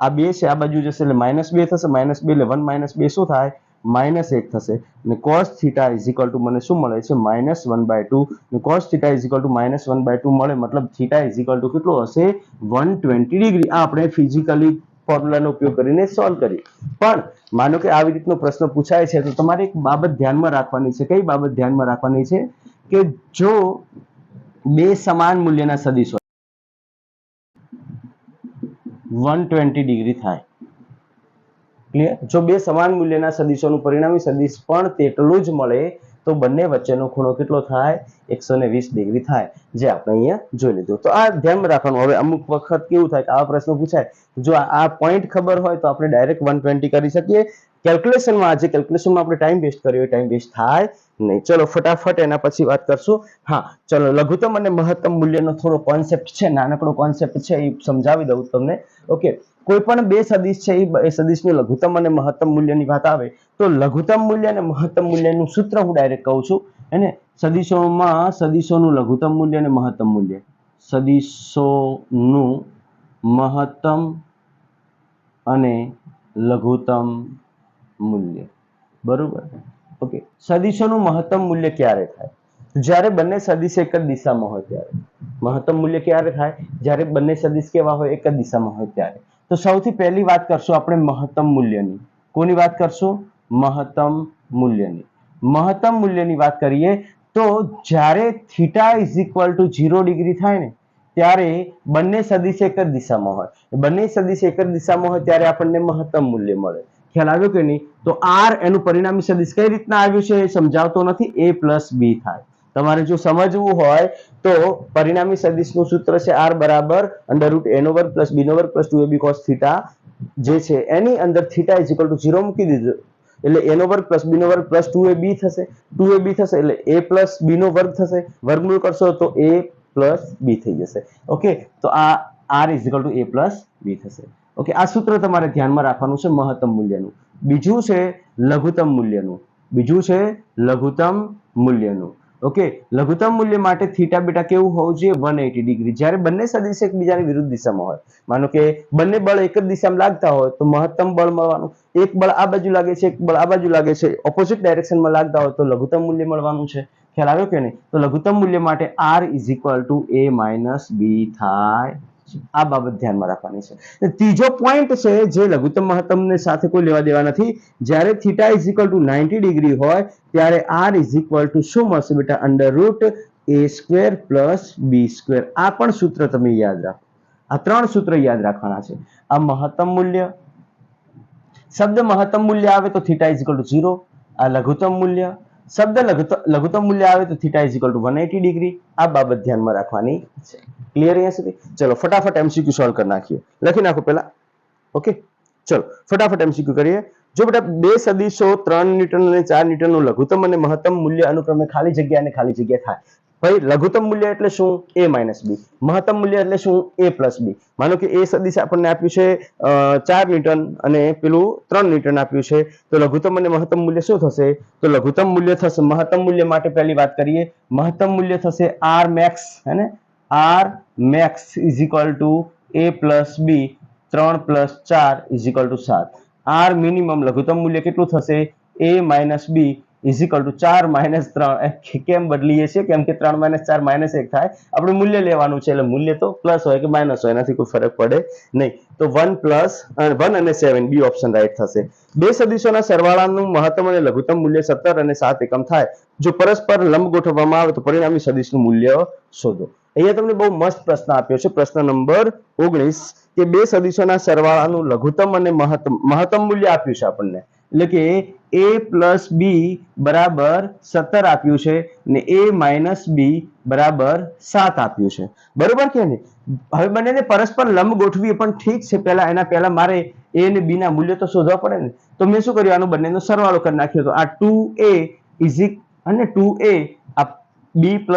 [SPEAKER 1] આ બે છે, આ બાજુ જશે એટલે -2 થશે. -2 એટલે 1 - 2 શું થાય? -1 થશે. અને cos theta is equal two મને શું મળે છે? -1/2. અને cos theta is equal two -1/2 મળે મતલબ થીટા ઇઝ ઇક્વલ ટુ કેટલું હશે? 120 ડિગ્રી. આ આપણે ફિઝિકલી ફોર્મ્યુલાનો ઉપયોગ કરીને સોલ્વ કરી. પણ માનો કે આવી રીતનો પ્રશ્ન પૂછાય છે તો તમારે એક બાબત ધ્યાનમાં રાખવાની છે. કઈ બાબત ધ્યાનમાં રાખવાની છે? કે જો બે સમાન મૂલ્યના સદિશ હોય 120 ડિગ્રી થાય ક્લિયર? જો બે સમાન મૂલ્યના સદિશોનું પરિણામી સદિશ પણ તેટલું જ મળે તો બંને વચ્ચેનો ખૂણો કેટલો થાય? 120 ડિગ્રી થાય, જે આપણે અહીંયા જોઈ લીધું. તો આ ધ્યાનમાં રાખવાનું. હવે અમુક વખત કેવું થાય કે આવા પ્રશ્નો પૂછાય, જો આ પોઈન્ટ ખબર હોય તો આપણે ડાયરેક્ટ 120 કરી શકીએ. કેલ્ક્યુલેશનમાં આપણે ટાઈમ વેસ્ટ કર્યો, ટાઈમ વેસ્ટ થાય નહીં. ચલો ફટાફટ એના પછી વાત કરશું. હા, ચલો લઘુત્તમ અને મહત્તમ મૂલ્યનો થોડો કોન્સેપ્ટ છે, નાનકડો કોન્સેપ્ટ છે, એ સમજાવી દઉં તમને. ઓકે, કોઈ પણ બે સદિશ છે એ સદિશનું લઘુત્તમ અને મહત્તમ મૂલ્યની વાત આવે તો લઘુત્તમ મૂલ્ય અને મહત્તમ મૂલ્યનું સૂત્ર હું ડાયરેક્ટ કહું છું. એને સદિશોનું લઘુત્તમ મૂલ્ય અને મહત્તમ મૂલ્ય, સદિશોનું મહત્તમ અને લઘુત્તમ મૂલ્ય, બરોબર? ઓકે, સદિશોનું મહત્તમ મૂલ્ય ક્યારે થાય? જ્યારે બંને સદિશ એક જ દિશામાં હોય ત્યારે. મહત્તમ મૂલ્ય ક્યારે થાય? જ્યારે બંને સદિશ કેવા હોય? એક જ દિશામાં હોય ત્યારે. તો સૌથી પહેલી વાત કરશું આપણે મહત્તમ મૂલ્યની. કોની વાત કરશું? મહત્તમ મૂલ્યની. મહત્તમ મૂલ્યની વાત કરીએ તો જ્યારે થીટા = 0 ડિગ્રી થાય ને ત્યારે બંને સદિશ એક જ દિશામાં હોય. બંને સદિશ એક જ દિશામાં હોય ત્યારે આપણને મહત્તમ મૂલ્ય મળે. ખ્યાલ આવ્યો કે નહીં? તો r એનું પરિણામી સદિશ કઈ રીતના આવ્યું છે એ સમજાવતો નથી, a + b થાય. તમારે જો સમજવું હોય તો પરિણામી સદિશનું સૂત્ર છે r બરાબર √a² + b² + 2ab cos θ, જે છે એની અંદર θ = 0 મૂકી દીધું એટલે a² + b² + 2ab થશે. 2ab થશે એટલે a + b² થશે. વર્ગમૂળ કરશો તો a + b થઈ જશે. ઓકે, તો આ r = a + b થશે. ઓકે, આ સૂત્ર તમારે ધ્યાનમાં રાખવાનું છે મહત્તમ મૂલ્યનું. બીજું છે લઘુત્તમ મૂલ્યનું. ઓકે, લઘુત્તમ મૂલ્ય માટે થીટા બીટા કેવું હોવું જોઈએ? 180 ડિગ્રી. જ્યારે બંને સદિશ એકબીજાની વિરુદ્ધ દિશામાં હોય, માનો કે બંને બળ એક જ દિશામાં લાગતા હોય તો મહત્તમ બળ મળવાનું. એક બળ આ બાજુ લાગે છે, એક બળ આ બાજુ લાગે છે, ઓપોઝિટ ડાયરેક્શનમાં લાગતા હોય તો લઘુત્તમ મૂલ્ય મળવાનું છે. ખ્યાલ આવ્યો કે નહીં? તો લઘુત્તમ મૂલ્ય માટે r = a - b થાય. આ બાબત ધ્યાનમાં રાખવાની છે. ત્રીજો પોઈન્ટ છે જે લઘુત્તમ મહત્તમને સાથે કોઈ લેવા દેવા નથી. જ્યારે થીટા = 90 ડિગ્રી હોય ત્યારે r = શું મળશે બેટા? √a² + b². આ પણ સૂત્ર તમે યાદ રાખો. આ ત્રણ સૂત્ર યાદ રાખવાના છે. આ મહત્તમ મૂલ્ય, શબ્દ મહત્તમ મૂલ્ય આવે તો થીટા = 0. આ લઘુત્તમ મૂલ્ય, શબ્દ લઘુત્તમ મૂલ્ય આવે તો થીટા = 180 ડિગ્રી. આ બાબત ધ્યાનમાં રાખવાની છે. ક્લિયર અહીંયા સુધી? ચલો ફટાફટ MCQ સોલ્વ કરી નાખીએ. લખી નાખો પહેલા. ઓકે, ચલો ફટાફટ MCQ કરીએ. જો બેટા બે સદિશો 3 ન્યૂટન અને 4 ન્યૂટનનું લઘુત્તમ અને મહત્તમ મૂલ્ય અનુક્રમે ખાલી જગ્યા અને ખાલી જગ્યા થાય. ભાઈ લઘુત્તમ મૂલ્ય એટલે શું? a - b. મહત્તમ મૂલ્ય એટલે શું? a + b. માનો કે એ સદિશ આપણને આપ્યું છે 4 ન્યૂટન અને પેલું 3 ન્યૂટન આપ્યું છે, તો લઘુત્તમ અને મહત્તમ મૂલ્ય શું થશે? તો લઘુત્તમ મૂલ્ય થશે, મહત્તમ મૂલ્ય માટે પહેલી વાત કરીએ, મહત્તમ મૂલ્ય થશે r max, હે ને? r max = a + b 3 + 4 = 7. r minimum લઘુત્તમ મૂલ્ય કેટલું થશે? a - b = 4 - 3. કેમ બદલીએ છીએ? કેમ કે 3 - 4 - 1 થાય. આપણે મૂલ્ય લેવાનું છે એટલે મૂલ્ય તો પ્લસ હોય કે માઇનસ હોય, એનાથી કોઈ ફરક પડે નહીં. તો 1 અને 7 બી ઓપ્શન રાઈટ થશે. બે સદિશોના સરવાળાનું મહત્તમ અને લઘુત્તમ મૂલ્ય 17 અને 7 એકમ થાય. જો પરસ્પર લંબ ગોઠવવામાં આવે તો પરિણામી સદિશનું મૂલ્ય શોધો. અહીંયા તમને બહુ મસ્ત પ્રશ્ન આપ્યો છે, પ્રશ્ન નંબર 19, કે બે સદિશોના સરવાળાનું લઘુત્તમ અને મહત્તમ મૂલ્ય આપ્યું છે આપણને, એટલે કે a + b બરાબર 17 આપ્યું છે અને a - b બરાબર 7 આપ્યું છે. બરોબર કે નહીં? હવે બંનેને પરસ્પર લંબ ગોઠવીએ પણ ઠીક છે, એના પહેલા મારે a અને b ના મૂલ્ય તો શોધવા પડે ને. તો મેં શું કર્યું? આનો બંનેનો સરવાળો કરી નાખ્યો. તો આ 2a અને 2a આ b +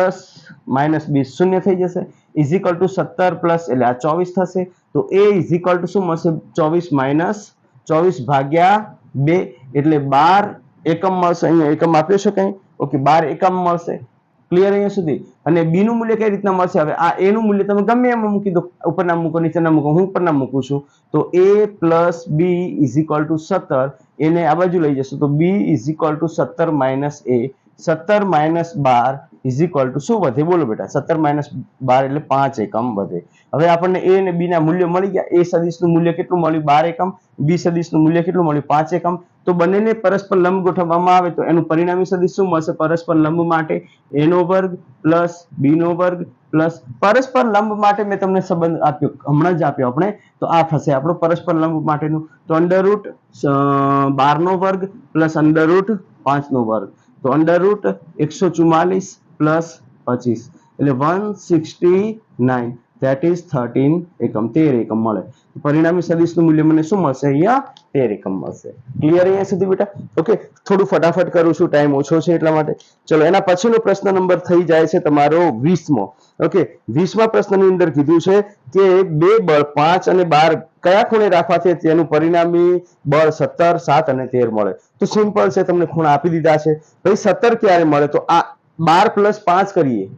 [SPEAKER 1] - b 0 થઈ જશે, = 17 પ્લસ એટલે આ 24 થશે. તો a = શું મળશે? 24 - 24 / 2 એટલે 12 એકમ મળશે. અહીંયા એકમ આપ્યો છે કઈ? ઓકે, 12 એકમ મળશે. ક્લિયર અહીંયા સુધી? અને b નું મૂલ્ય કઈ રીતના મળશે? હવે આ a નું મૂલ્ય તમે ગમે એમાં મૂકી દો, ઉપરના મૂકો નીચેના મૂકો, હું ઉપરના મૂકું છું. તો a + b = 17, એને આ બાજુ લઈ જશો તો b = 17 - a 17 minus 12 is equal two શું વધે બોલો બેટા? 17 માઇનસ 12 એટલે 5 એકમ વધે. હવે આપણને a અને b ના મૂલ્ય મળી ગયા. a સદિશનું મૂલ્ય કેટલું મળ્યું? 12 એકમ. b સદિશનું મૂલ્ય કેટલું મળ્યું? 5 એકમ. તો બંનેને પરસ્પર લંબ ગોઠવવામાં આવે તો એનું પરિણામી સદિશ શું મળશે? પરસ્પર લંબ માટે a નો વર્ગ પ્લસ b નો વર્ગ પ્લસ પરસ્પર લંબ માટે મેં તમને સંબંધ આપ્યો, હમણાં જ આપ્યો આપણે, તો આ થશે આપણો પરસ્પર લંબ માટેનું. તો અંડર રૂટ 12 નો વર્ગ પ્લસ અંડર રૂટ 5 નો વર્ગ, તો અંડર રૂટ 144 પ્લસ 25 એટલે 169, ધેટ ઇઝ 13 એકમ, 13 એકમ મળે. પરિણામી સદિશનું મૂલ્ય મને શું મળશે? અહીંયા 13 એકમ મળશે. ક્લિયર અહીંયા સુધી બેટા? ઓકે, થોડું ફટાફટ કરું છું, ટાઈમ ઓછો છે એટલા માટે. ચલો, એના પછીનો પ્રશ્ન નંબર થઈ જાય છે તમારો 20મો. ઓકે, 20મા પ્રશ્નની અંદર કીધું છે કે બે બળ 5 અને 12 કયા ખૂણે રાખવાથી તેનું પરિણામી બળ 17, 7 અને 13 મળે? તો સિમ્પલ છે, તમને ખૂણા આપી દીધા છે. ભાઈ 17 ક્યારે મળે? તો આ 12 પ્લસ 5 કરીએ,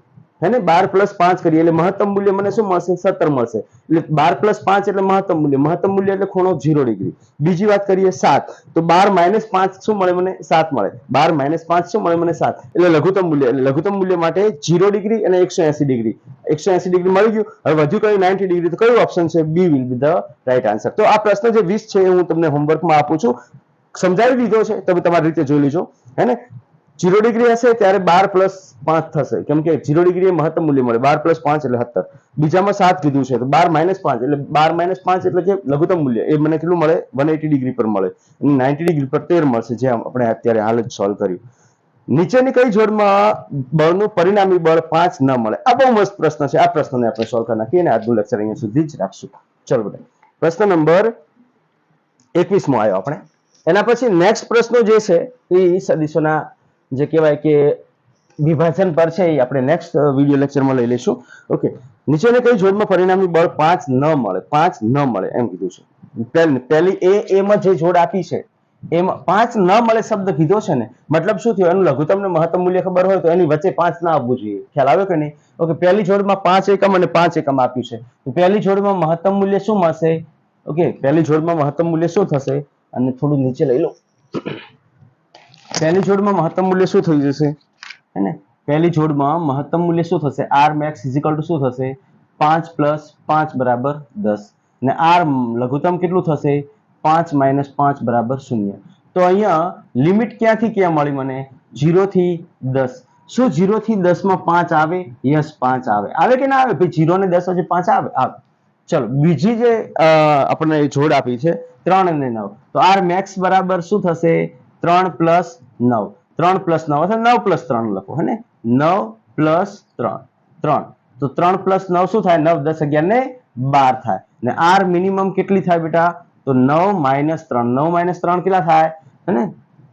[SPEAKER 1] હે ને, 12 પ્લસ 5 કરીએ એટલે મહત્તમ મૂલ્ય મને શું મળશે? 17 મળશે. એટલે 12 પ્લસ 5 એટલે મહત્તમ મૂલ્ય એટલે ખૂણો 0 ડિગ્રી. બીજી વાત કરીએ 7, તો 12 માઇનસ 5 શું મળે મને? 7 મળે. 12 માઇનસ 5 શું મળે મને? 7. એટલે લઘુત્તમ મૂલ્ય, એટલે લઘુત્તમ મૂલ્ય માટે 0 ડિગ્રી અને 180 ડિગ્રી. 180 ડિગ્રી મળી ગયું. હવે વધુ કયું? 90 ડિગ્રી. તો કયું ઓપ્શન છે? બી will be the right answer. તો આ પ્રશ્ન જે 20 છે હું તમને હોમવર્કમાં આપું છું, સમજાવી દીધો છે, તમે તમારી રીતે જોઈ લેજો, હે ને. 0 ડિગ્રી હશે ત્યારે 12 પ્લસ 5 થશે, કેમ કે 0 ડિગ્રી એ મહત્તમ મૂલ્ય મળે. 12 પ્લસ 5 એટલે 17. બીજામાં 7 કીધું છે, તો 12 માઇનસ 5 એટલે 12 માઇનસ 5 એટલે કે લઘુત્તમ મૂલ્ય એ મને કેટલું મળે? 180 ડિગ્રી પર મળે. અને 90 ડિગ્રી પર 13 મળશે, જે આપણે અત્યારે હાલ જ સોલ્વ કર્યું. નીચેની કઈ જોડમાં બળનું પરિણામી બળ 5 ન મળે? આ બહુ મસ્ત પ્રશ્ન છે. આ પ્રશ્નને આપણે સોલ્વ કરી નાખીએ અને આજનું લેક્ચર અહીંયા સુધી જ રાખશું. ચલો બેટા, પ્રશ્ન નંબર 21મો આવ્યો આપણે. એના પછી નેક્સ્ટ પ્રશ્નો જે છે એ સદિશોના જે કહેવાય કે વિભાજન પર છે, એ આપણે નેક્સ્ટ વિડિયો લેક્ચરમાં લઈ લઈશું. ઓકે, નીચેની કઈ જોડમાં પરિણામી બળ 5 ન મળે? 5 ન મળે એમ કીધું છે. પહેલી એમાં જે જોડ આપી છે એમાં 5 ન મળે શબ્દ કીધો છે ને, મતલબ શું થયું? એનું લઘુત્તમ ને મહત્તમ મૂલ્ય ખબર હોય તો એની વચ્ચે 5 ના આવવું જોઈએ. ખ્યાલ આવે કે નહીં? ઓકે, પહેલી જોડમાં 5 એકમ અને 5 એકમ આપ્યું છે, તો પહેલી જોડમાં મહત્તમ મૂલ્ય શું મળશે? ઓકે, પહેલી જોડમાં મહત્તમ મૂલ્ય શું થશે? અને થોડું નીચે લઈ લો. પહેલી જોડમાં મહત્તમ મૂલ્ય શું થઈ જશે? હે ને, પહેલી જોડમાં મહત્તમ મૂલ્ય શું થશે? r max ઇઝિકલ ટુ શું થશે? 5 પ્લસ 5 બરાબર 10. અને r લઘુત્તમ કેટલું થશે? 5 માઇનસ 5 બરાબર 0. તો અહીંયા લિમિટ ક્યાંથી ક્યાં મળી મને? 0 થી 10. શું 0 થી 10 માં 5 આવે? યસ, 5 આવે. આવે કે ના આવે? ભાઈ 0 ને 10 વચ્ચે 5 આવે. આવે. ચલો, બીજી જે આપણને જોડ આપી છે 3 અને 9, તો r max બરાબર શું થશે? 3 પ્લસ 9. 3 પ્લસ 9 અથવા 9 પ્લસ 3 લખો, હે ને. 9 પ્લસ 3, 3. તો 3 પ્લસ 9 શું થાય? 9, 10, 11 ને 12 થાય. ને r મિનિમમ કેટલી થાય બેટા? તો 9 માઇનસ 3. 9 માઇનસ 3 કેટલા થાય? હે ને,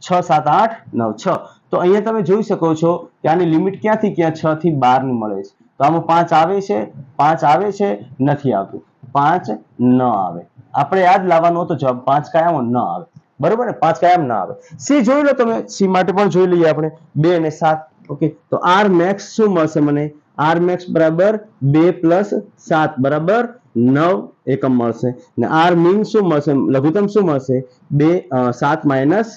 [SPEAKER 1] 6, 7, 8, 9, 6. તો અહીંયા તમે જોઈ શકો છો કે આની લિમિટ ક્યાંથી ક્યાં? 6 થી 12 ની મળે છે. તો આમાં 5 આવે છે? 5 આવે છે? નથી આવતું. 5 ન આવે. આપણે યાદ લાવવાનો તો જવાબ 5 કાયમ ન આવે. બરોબર ને? 5 કાયમ ન આવે. સી જોઈ લો તમે. સી માટે પણ જોઈ લઈએ આપણે. 2 અને 7. ઓકે, તો r max શું મળશે મને? r max બરાબર 2 પ્લસ 7 બરાબર 9 એકમ મળશે. ને r min શું મળશે? લઘુત્તમ શું મળશે? 7 માઇનસ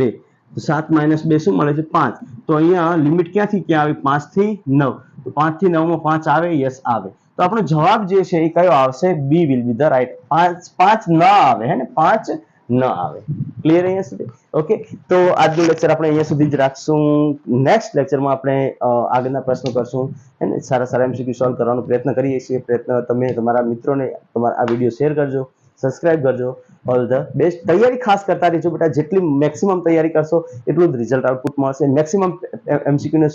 [SPEAKER 1] 2. તો 7 માઇનસ 2 શું મળે છે? 5. તો અહીંયા લિમિટ ક્યાંથી ક્યાં આવી? 5 થી 9. તો 5 થી 9 માં 5 આવે? યસ, આવે. તો આપણો જવાબ જે છે એ કયો આવશે? બી વિલ બી ધ રાઈટ. 5 ન આવે, હે ને, 5 ન આવે. ક્લિયર અહીંયા સુધી? ઓકે, તો આજનું લેક્ચર આપણે અહીંયા સુધી જ રાખશું. નેક્સ્ટ લેક્ચરમાં આપણે આગળના પ્રશ્નો કરશું અને સારા સારા એમસીક્યુ સોલ્વ કરવાનો પ્રયત્ન કરીએ છીએ. તમે તમારા મિત્રોને તમારા આ વિડીયો શેર કરજો, સબસ્ક્રાઇબ કરજો. All the best. તૈયારી ખાસ કરતા રહેજો બેટા. જેટલી મેક્સિમમ તૈયારી કરશો એટલું જ રિઝલ્ટ આઉટપુટ મળશે. મેક્સિમમ એમસીક્યુ ને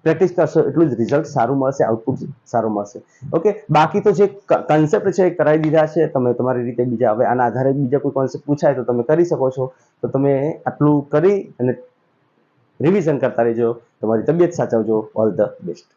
[SPEAKER 1] પ્રેક્ટિસ કરશો એટલું જ રિઝલ્ટ સારું મળશે, આઉટપુટ સારું મળશે. ઓકે, બાકી તો જે કન્સેપ્ટ છે એ કરાવી દીધા છે. તમે તમારી રીતે બીજા હવે આના આધારે બીજા કોઈ કોન્સેપ્ટ પૂછાય તો તમે કરી શકો છો. તો તમે આટલું કરી અને રિવિઝન કરતા રહેજો. તમારી તબિયત સાચવજો. All the best.